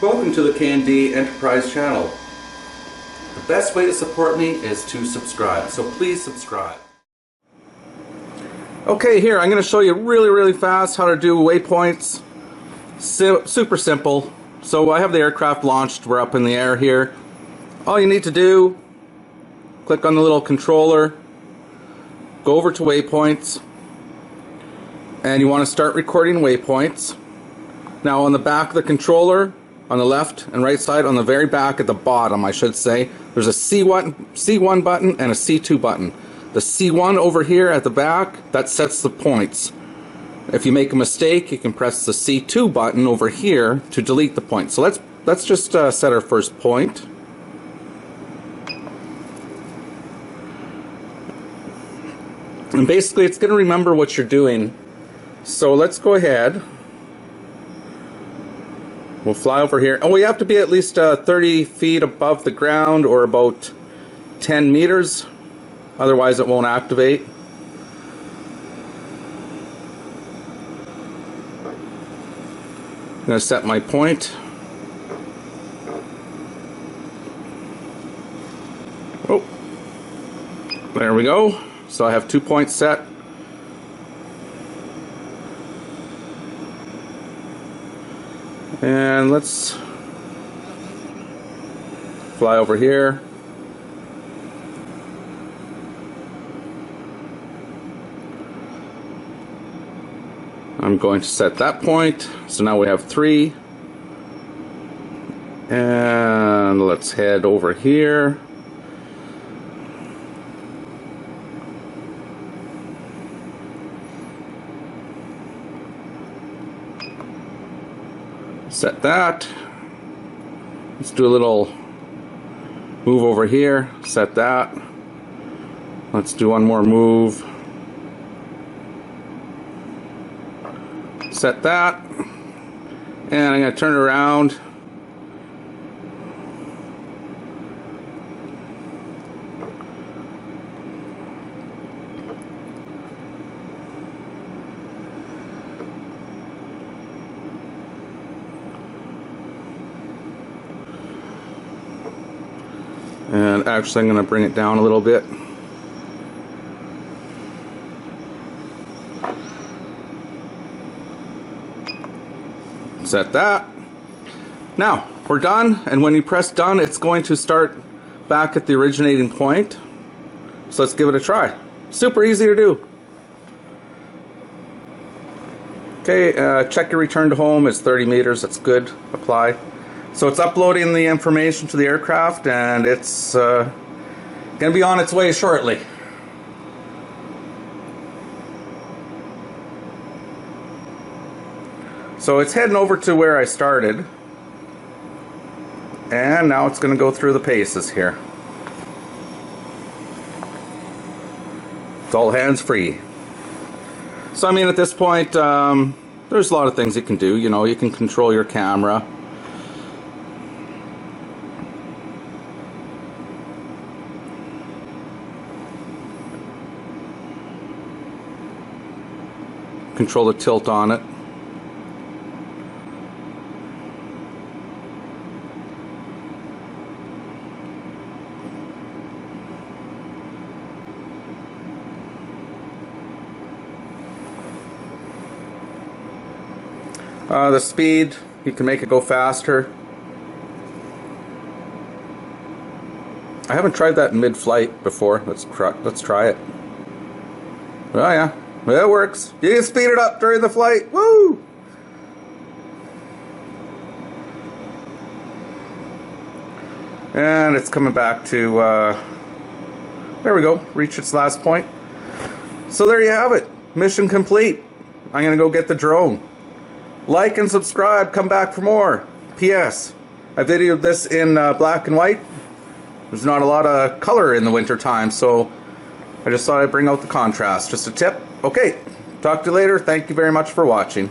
Welcome to the K&D Enterprise channel. The best way to support me is to subscribe, so please subscribe. Okay, here I'm going to show you really fast how to do waypoints. Super simple. So I have the aircraft launched, we're up in the air here. All you need to do, click on the little controller, go over to waypoints, and you want to start recording waypoints. Now on the back of the controller, on the left and right side, on the very back at the bottom I should say, there's a C1 button and a C2 button. The C1 over here at the back, that sets the points. If you make a mistake, you can press the C2 button over here to delete the point. So let's just set our first point. And basically it's going to remember what you're doing. So let's go ahead. We'll fly over here. Oh, we have to be at least 30 feet above the ground, or about 10 meters. Otherwise it won't activate. I'm going to set my point. Oh, there we go. So I have 2 points set. And let's fly over here. I'm going to set that point. So now we have 3. And let's head over here. Set that. Let's do a little move over here. Set that. Let's do one more move. Set that. And I'm going to turn it around. And actually I'm going to bring it down a little bit. Set that. Now we're done, and when you press done it's going to start back at the originating point. So let's give it a try. Super easy to do. Okay, check your return to home. It's 30 meters. That's good. Apply. So it's uploading the information to the aircraft, and it's going to be on its way shortly. So it's heading over to where I started, and now it's going to go through the paces here. It's all hands free. So I mean, at this point there's a lot of things you can do. You know, you can control your camera. Control the tilt on it. The speed, you can make it go faster. I haven't tried that in mid-flight before. Let's try it. Oh yeah. It works. You can speed it up during the flight. Woo! And it's coming back to, there we go, reach its last point. So there you have it. Mission complete. I'm going to go get the drone. Like and subscribe. Come back for more. P.S. I videoed this in black and white. There's not a lot of color in the winter time, so I just thought I'd bring out the contrast. Just a tip. Okay, talk to you later. Thank you very much for watching.